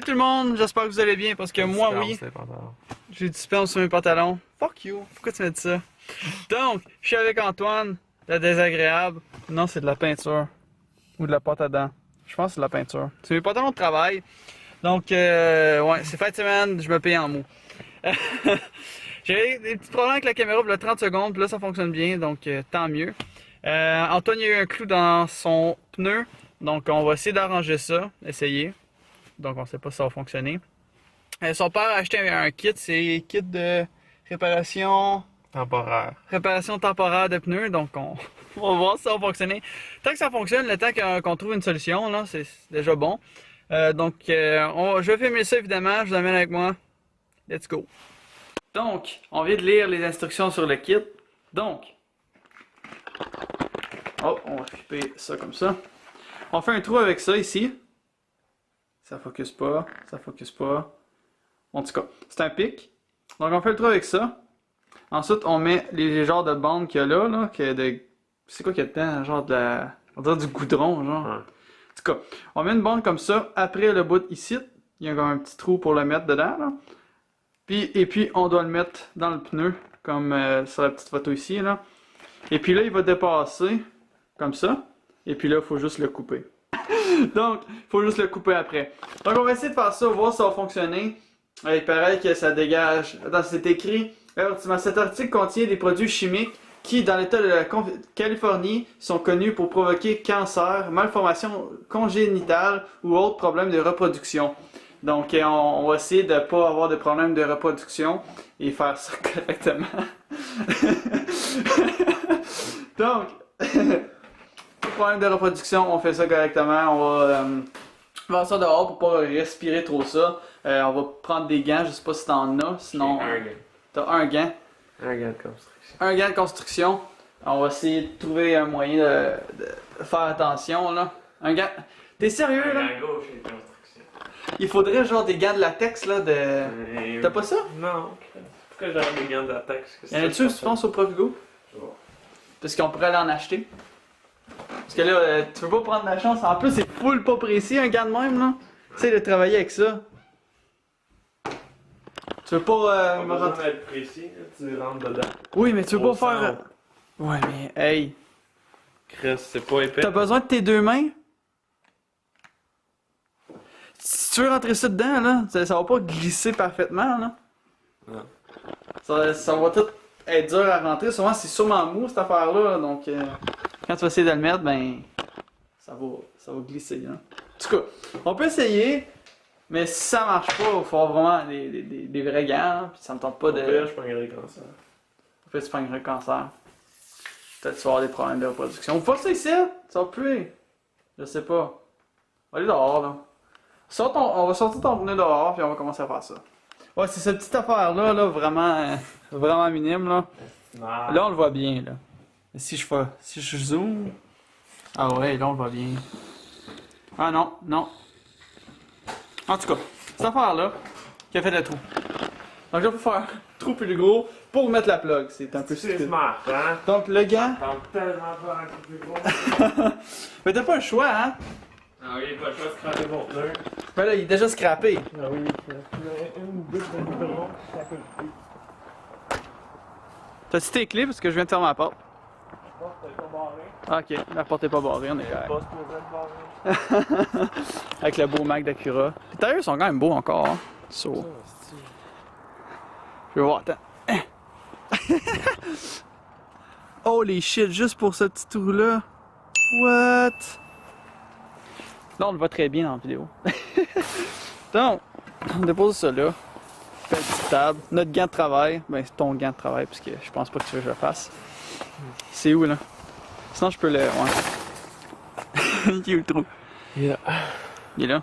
tout le monde, j'espère que vous allez bien parce que moi oui, j'ai du sperme sur mes pantalons. Fuck you, pourquoi tu m'as dit ça? Donc, je suis avec Antoine, le désagréable. Non, c'est de la peinture ou de la pâte à dents. Je pense que c'est de la peinture. C'est mes pantalons de travail. Donc, ouais, c'est fin de semaine, je me paye en mou. J'ai des petits problèmes avec la caméra pour 30 secondes, puis là ça fonctionne bien, donc tant mieux. Antoine il a eu un clou dans son pneu, donc on va essayer d'arranger ça, essayer. Donc on sait pas si ça va fonctionner. Son père a acheté un kit, c'est un kit de réparation temporaire de pneus, donc on va voir si ça va fonctionner. Tant que ça fonctionne, le temps qu'on trouve une solution, là, c'est déjà bon. Je vais filmer ça évidemment, je vous amène avec moi. Let's go! Donc, on vient de lire les instructions sur le kit. Donc, oh, on va flipper ça comme ça. On fait un trou avec ça ici. Ça focus pas, ça focus pas. En tout cas, c'est un pic. Donc, on fait le trou avec ça. Ensuite, on met les genres de bandes qu'il y a là, c'est quoi qu'il y a dedans? Genre de la... On dirait du goudron, genre. Ouais. En tout cas, on met une bande comme ça. Après le bout ici, il y a comme un petit trou pour le mettre dedans, là. Et puis, on doit le mettre dans le pneu, comme sur la petite photo ici, là. Et puis là, il va dépasser, comme ça. Et puis là, il faut juste le couper. Donc, il faut juste le couper après. Donc, on va essayer de faire ça, voir si ça va fonctionner. Il paraît que ça dégage. Attends, c'est écrit. Cet article contient des produits chimiques qui, dans l'État de la Californie, sont connus pour provoquer cancer, malformation congénitale ou autres problèmes de reproduction. Donc, on va essayer de ne pas avoir de problème de reproduction et faire ça correctement. Donc, pas de problème de reproduction, on fait ça correctement. On va faire ça dehors pour pas respirer trop ça. On va prendre des gants, je sais pas si t'en as, sinon... T'as un gant. Un gant de construction. Un gant de construction. On va essayer de trouver un moyen de faire attention, là. Un gant... T'es sérieux, là? Un gant gauche et construction. Il faudrait genre des gants de latex là de... T'as pas ça? Non. Pourquoi j'aurais des gants de latex? Y'en a-tu, tu penses, au Provigo? Parce qu'on pourrait aller en acheter. Parce que là, tu veux pas prendre la chance. En plus, c'est full pas précis, un gant de même, là. Essaye de travailler avec ça. Tu veux pas me rentrer... être précis, tu rentres dedans. Oui, mais tu veux pas faire... Ouais, mais hey. Chris, c'est pas épais. T'as besoin de tes deux mains? Si tu veux rentrer ça dedans, là, ça va pas glisser parfaitement, là. Non. Ça va tout être dur à rentrer. Souvent, c'est sûrement mou, cette affaire-là. Donc, quand tu vas essayer de le mettre, ben, ça va glisser, hein. En tout cas, on peut essayer, mais si ça marche pas, il faut avoir vraiment des vrais gants. Puis ça me tente pas de... je prendrais le cancer. En fait, tu prendrais le cancer. Peut-être que tu vas avoir des problèmes de reproduction. Ou pas ça ici, ça va puer. Je sais pas. On va aller dehors, là. On va sortir ton pneu dehors, puis on va commencer à faire ça. Ouais, c'est cette petite affaire-là, là, vraiment minime, là. Non. Là, on le voit bien, là. Mais si je zoome... Ah ouais, là, on le voit bien. Ah non. En tout cas, cette affaire-là, qui a fait le trou. Donc là, faut faire un trou plus gros pour mettre la plug. C'est un peu stupide. C'est smart, hein? Donc le gant... Ça tente tellement faire un trou plus gros. Mais t'as pas le choix, hein? Ah oui, pas le choix de scraper mon pneu. Ben là, il est déjà scrappé. Ah oui, une boucle de goudron, ça coule plus. T'as-tu tes clés parce que je viens de fermer la porte? La porte est pas barrée. Ok, la porte est pas barrée, on est Elle est correct. pas supposée être barrée. Avec le beau Mac d'Acura. Les tailleurs sont quand même beaux encore, hein? So. Je vais voir, attends. Holy shit, juste pour ce petit trou-là. What? Là, on le voit très bien dans la vidéo. Donc, on dépose ça là. Fait une petite table. Notre gant de travail. Ben, c'est ton gant de travail, parce que je pense pas que tu veux que je le fasse. C'est où, là? Sinon, je peux le... Ouais. Il est où le trou? Il est là. Il est là?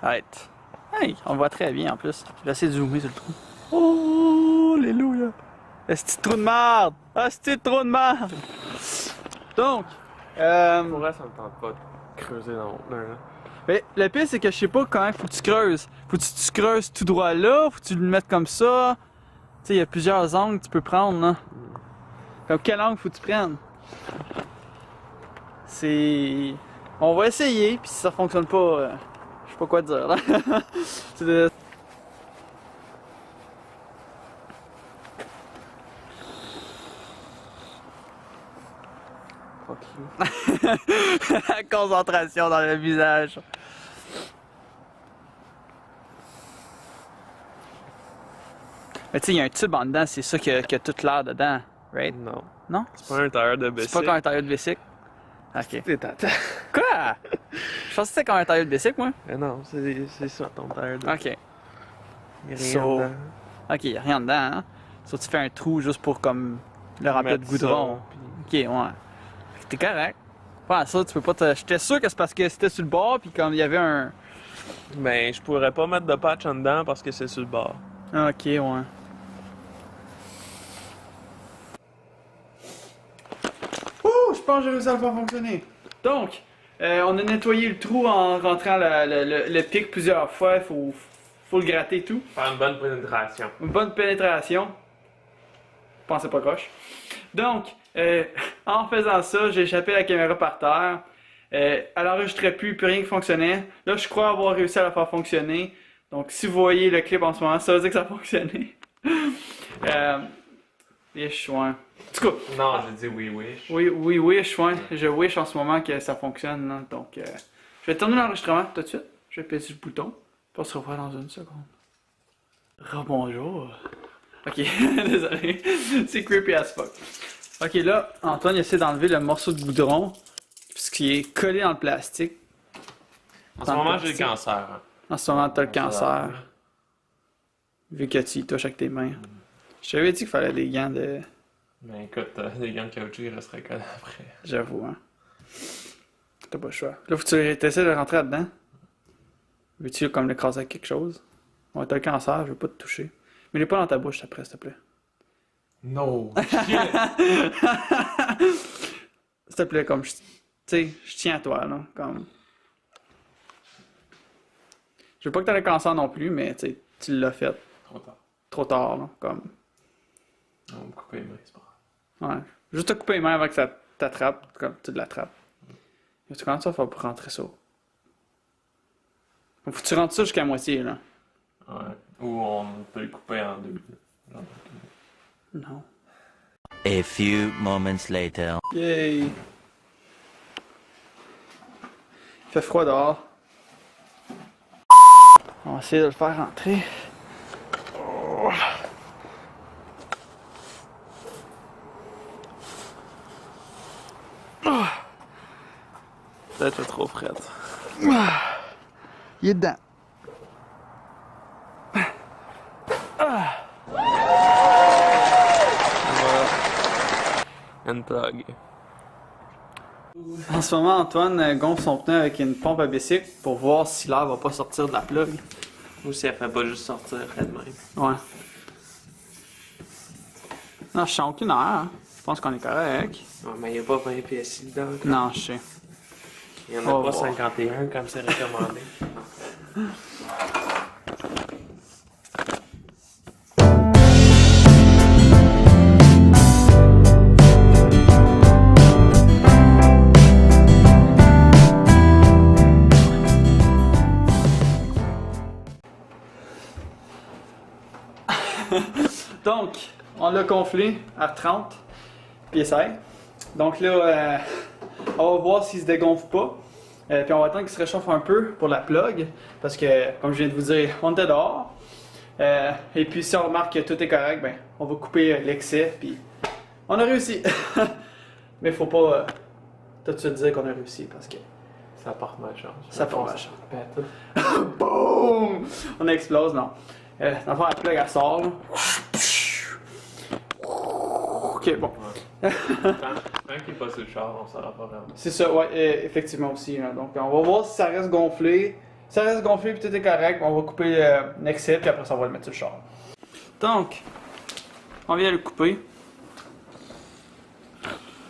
Arrête. Hey, on le voit très bien en plus. Je vais essayer de zoomer sur le trou. Oh, alléluia! Est-ce trou de merde? Est-ce trou de merde? Donc, Pour vrai, ça me tente pas de creuser dans mon pneu, là. mais le pire, c'est que je sais pas comment faut que tu creuses. Faut que tu creuses tout droit là, faut que tu le mettes comme ça. Tu sais, il y a plusieurs angles que tu peux prendre, là. Comme quel angle faut que tu prennes? C'est... On va essayer, puis si ça fonctionne pas, je sais pas quoi dire là. C'est de... Fuck you. La concentration dans le visage. Mais tu sais, il y a un tube en dedans, c'est ça qui a tout l'air dedans, right? Non. Non? C'est pas un tailleur de C'est bicycle. pas comme un tailleur de bicycle? Ok. C'est ta tête. Quoi? Je pensais que c'était comme un tailleur de bicycle, moi. Mais non, c'est ça ton tailleur de Ok. Il y a rien So- dedans. Ok, y a rien dedans, hein? Sauf que tu fais un trou juste pour comme le remplir de Mettre goudron. ça, puis- Ok, ouais. T'es correct. Ouais, ça, tu peux pas te. J'étais sûr que c'est parce que c'était sur le bord, puis comme il y avait un. Ben, je pourrais pas mettre de patch en dedans parce que c'est sur le bord. Ok, ouais. Ouh, je pense que j'ai réussi à le faire fonctionner. Donc, on a nettoyé le trou en rentrant le pic plusieurs fois. Il faut le gratter et tout. Faire une bonne pénétration. Une bonne pénétration. Pensez pas croche. Donc, en faisant ça, j'ai échappé la caméra par terre. Elle enregistrait plus rien qui fonctionnait. Là, je crois avoir réussi à la faire fonctionner. Donc, si vous voyez le clip en ce moment, ça veut dire que ça a fonctionné. Et chouin. En tout cas, Non, j'ai dit oui, wish. oui, wish, ouais. Je wish en ce moment que ça fonctionne. Là. Donc, je vais tourner l'enregistrement tout de suite. Je vais appuyer sur le bouton. Puis on se revoit dans une seconde. Rebonjour. Ok, désolé. C'est creepy as fuck. Ok, là, Antoine essaie d'enlever le morceau de goudron. Ce qui est collé dans le plastique. En ce moment, j'ai le cancer. Hein. En ce moment, t'as le cancer. Vu que tu y touches avec tes mains. Je t'avais dit qu'il fallait des gants de. Mais écoute, les gants de caoutchouc, ils resteraient collés après. J'avoue, hein. T'as pas le choix. Là, faut que tu essaies de rentrer là-dedans. Veux-tu comme l'écraser avec quelque chose? Ouais, t'as le cancer, je veux pas te toucher. Mais il est pas dans ta bouche après, s'il te plaît. No! S'il te plaît, comme tu sais, je tiens à toi, là. Comme. Je veux pas que t'aies le cancer non plus, mais tu sais, tu l'as fait Trop tard. trop tard, là. Comme. On va me couper les mains, c'est pas grave. Ouais. Juste te couper les mains avant que ça t'attrape, comme tu l'attrapes. Mais tu commences à faire pour rentrer ça. Faut que tu rentres ça jusqu'à moitié, là. Ouais. Ou on peut le couper en deux. Genre. Non. A few moments later. Yay! Il fait froid dehors. On va essayer de le faire rentrer. Oh. Oh. Peut-être trop frette. Il est dedans. Unplug. En ce moment, Antoine gonfle son pneu avec une pompe à bicycle pour voir si l'air va pas sortir de la plug. Ou si elle fait pas juste sortir elle-même. Ouais. Non, je sens aucune air. Hein. Je pense qu'on est correct. Ouais, mais il n'y a pas 20 PSI dedans. Non, je sais. Il n'y en On a va pas voir. 51 comme c'est recommandé. Donc, on l'a gonflé à 30 PSI. Donc là, on va voir s'il se dégonfle pas. Puis on va attendre qu'il se réchauffe un peu pour la plug. Parce que, comme je viens de vous dire, on était dehors. Et puis si on remarque que tout est correct, ben, on va couper l'excès. Puis on a réussi. Mais faut pas tout de suite dire qu'on a réussi parce que Ça porte malchance. ça porte malchance. Pète. Boum! On explose, non. Dans le fond, la plug, elle sort. Là. Ok, bon. Tant qu'il est pas sur le char, on saura pas vraiment. C'est ça, ouais, effectivement aussi. Hein. Donc, on va voir si ça reste gonflé. Si ça reste gonflé puis tout est correct, on va couper l'excès puis après ça, on va le mettre sur le char. Donc, on vient le couper.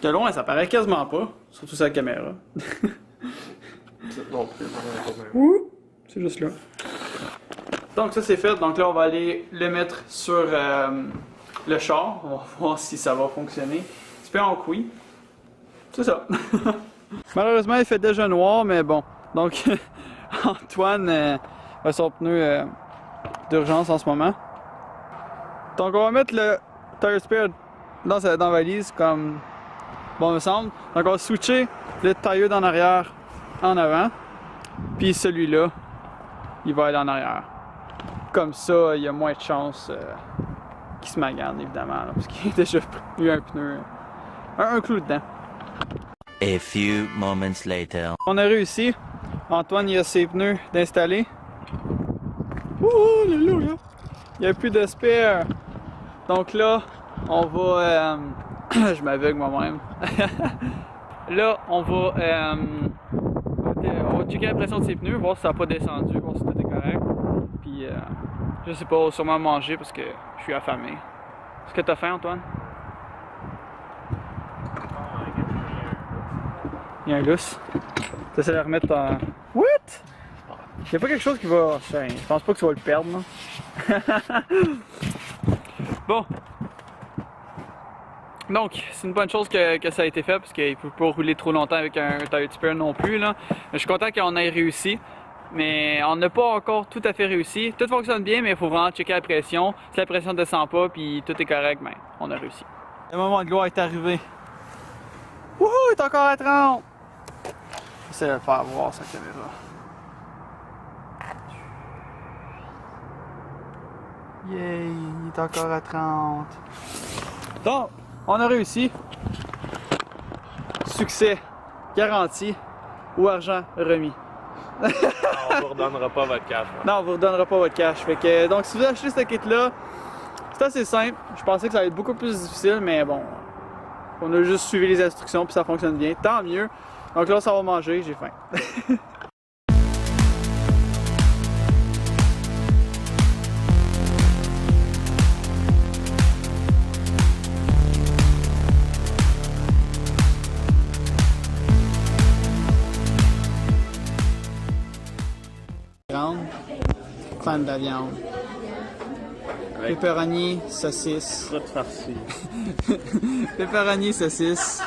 De loin, ça paraît quasiment pas, surtout sur la caméra. Non plus, on va pas même. C'est juste là. Donc ça c'est fait, donc là on va aller le mettre sur le char, on va voir si ça va fonctionner. Espérons que oui. C'est ça. Malheureusement il fait déjà noir, mais bon. Donc Antoine a son pneu d'urgence en ce moment. Donc on va mettre le tire spare dans la valise comme bon me semble. Donc on va switcher le tire d'en arrière en avant. Puis celui-là, il va aller en arrière. Comme ça, il y a moins de chances qu'il se magane évidemment. Là, parce qu'il a déjà eu un pneu. Un clou dedans. A few moments later. On a réussi. Antoine il a ses pneus d'installer. Ouh, là. Il n'y a plus de spare. Donc là, on va... je m'aveugle moi-même. Là, on va checker la pression de ses pneus, voir si ça n'a pas descendu, voir si tout est correct. Puis, je sais pas, sûrement manger parce que je suis affamé. Est-ce que t'as faim, Antoine? Il y a un lousse. T'essaies de le remettre en... What? Y'a pas quelque chose qui va... Je pense pas que tu vas le perdre, là. Bon. Donc, c'est une bonne chose que ça a été fait parce qu'il ne peut pas rouler trop longtemps avec un tire spare non plus, là. Je suis content qu'on ait réussi. Mais on n'a pas encore tout à fait réussi. Tout fonctionne bien, mais il faut vraiment checker la pression. Si la pression ne descend pas puis tout est correct, ben, on a réussi. Le moment de gloire est arrivé. Wouhou, il est encore à 30! J'essaie de le faire voir sa caméra. Yay, il est encore à 30. Donc, on a réussi. Succès garanti ou argent remis. On vous redonnera pas votre cash. Non, on vous redonnera pas votre cash. Fait que, donc, si vous achetez ce kit-là, c'est assez simple. Je pensais que ça allait être beaucoup plus difficile, mais bon, on a juste suivi les instructions puis ça fonctionne bien. Tant mieux. Donc là, ça va manger, j'ai faim. Fan de la viande. Pepperoni, saucisse. Croûte farcie. Pepperoni, saucisse,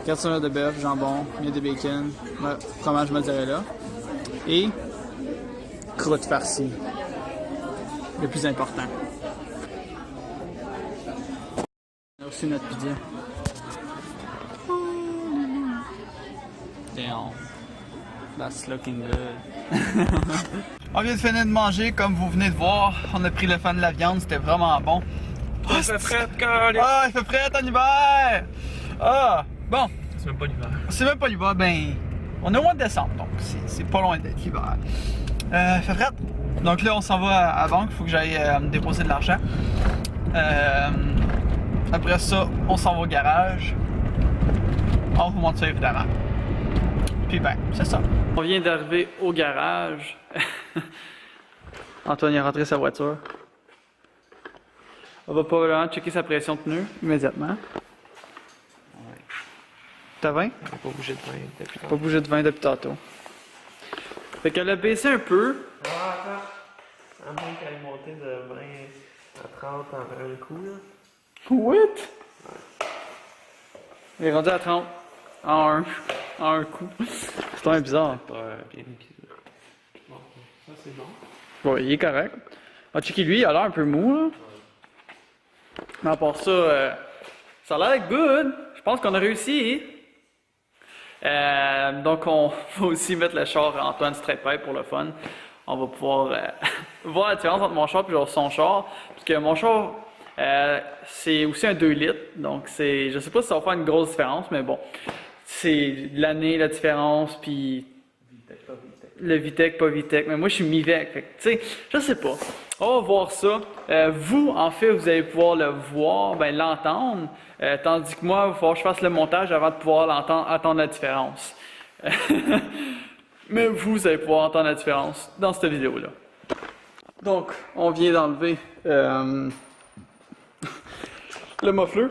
gratinure de bœuf, jambon, miel de bacon, fromage mozzarella et croûte farcie. Le plus important. On a aussi notre pizza. Damn. That's looking good. On vient de finir de manger, comme vous venez de voir. On a pris le fan de la viande, c'était vraiment bon. Il fait frais, quand Ah, il fait frais en hiver! Ah, bon. C'est même pas l'hiver. C'est même pas l'hiver, ben. On est au mois de décembre, donc c'est pas loin d'être l'hiver. Il fait frais. Donc là, on s'en va à la banque, il faut que j'aille me déposer de l'argent. Après ça, on s'en va au garage. On vous montre ça évidemment. Puis ben, c'est ça. On vient d'arriver au garage. Antoine est rentré sa voiture. On va probablement checker sa pression de pneu immédiatement. T'as 20? Pas bougé de 20 depuis Pas bougé de 20 depuis tantôt. Fait qu'elle a baissé un peu. Ah, attends. À moins qu'elle ait monté de 20 à 30 en un coup, là. What? Il est rendu à 30 en un coup. C'est un bizarre. Pas bien équilibré. Bon, ça c'est bon. Bon, il est correct. Ah, checker lui, il a l'air un peu mou, là. Mais à part ça, ça a l'air good. Je pense qu'on a réussi. Donc, on va aussi mettre le char Antoine Straight Pipe pour le fun. On va pouvoir voir la différence entre mon char et son char. Parce que mon char, c'est aussi un 2 litres. Donc, je sais pas si ça va faire une grosse différence, mais bon. C'est l'année, la différence, puis le Vitec, pas Vitec. Mais moi, je suis mi-Vec. Fait que, tu sais, je sais pas. On va voir ça. Vous, en fait, vous allez pouvoir le voir, ben l'entendre. Tandis que moi, il va falloir que je fasse le montage avant de pouvoir entendre la différence. Mais vous allez pouvoir entendre la différence dans cette vidéo-là. Donc, on vient d'enlever le muffler.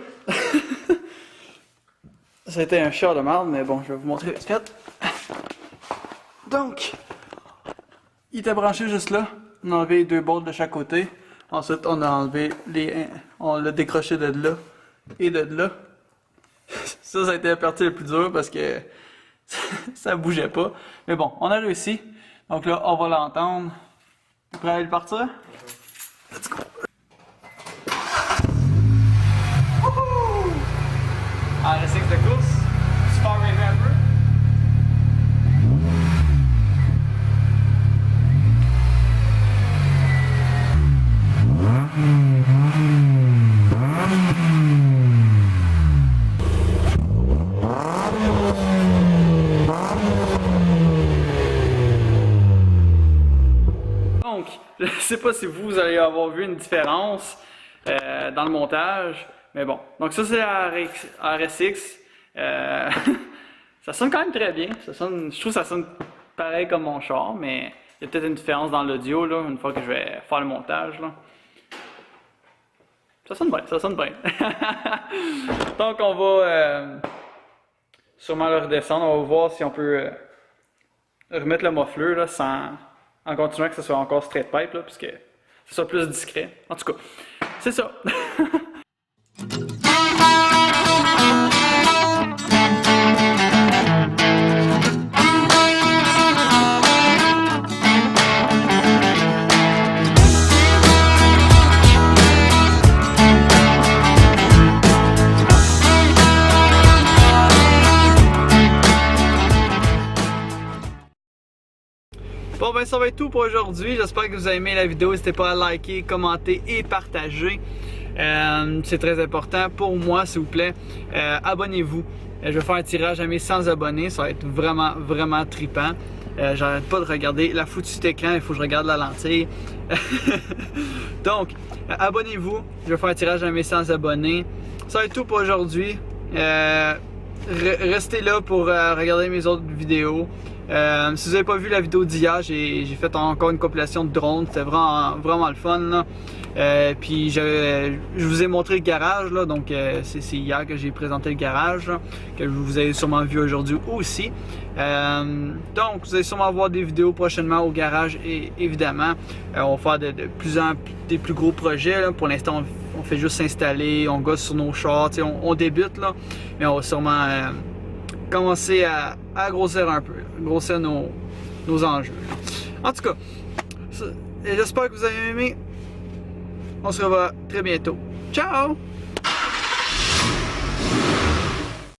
Ça a été un char de marde, mais bon, je vais vous montrer vite fait. Donc, il était branché juste là. On a enlevé 2 bolts de chaque côté. Ensuite, on a enlevé on l'a décroché de là et de là. Ça a été la partie la plus dure parce que ça bougeait pas. Mais bon, on a réussi. Donc là, on va l'entendre. Prêt à le partir? Let's go! Wouhou! RSX de course. Super rêvé un peu. Donc, je ne sais pas si vous allez avoir vu une différence dans le montage, mais bon. Donc ça c'est la RSX. Ça sonne quand même très bien. Je trouve que ça sonne pareil comme mon char, mais il y a peut-être une différence dans l'audio là, une fois que je vais faire le montage là. Ça sonne bien, ça sonne bien. Donc on va sûrement le redescendre, on va voir si on peut remettre le muffler là, en continuant que ce soit encore straight pipe, là, puisque ce soit plus discret. En tout cas, c'est ça. Bon ben ça va être tout pour aujourd'hui, j'espère que vous avez aimé la vidéo, n'hésitez pas à liker, commenter et partager, c'est très important pour moi s'il vous plaît, abonnez-vous, je vais faire un tirage à mes 100 abonnés, ça va être vraiment trippant, j'arrête pas de regarder la foutue écran, il faut que je regarde la lentille, donc abonnez-vous, je vais faire un tirage à mes 100 abonnés, ça va être tout pour aujourd'hui, restez là pour regarder mes autres vidéos. Si vous n'avez pas vu la vidéo d'hier, j'ai fait encore une compilation de drones, c'était vraiment le fun là. Puis je vous ai montré le garage là, donc c'est hier que j'ai présenté le garage là, que vous avez sûrement vu aujourd'hui aussi. Donc vous allez sûrement voir des vidéos prochainement au garage et évidemment on va faire des plus gros projets là. Pour l'instant on fait juste s'installer, on gosse sur nos chars, on débute là, mais on va sûrement commencer à grossir un peu, grossir nos enjeux. En tout cas, j'espère que vous avez aimé. On se revoit très bientôt. Ciao!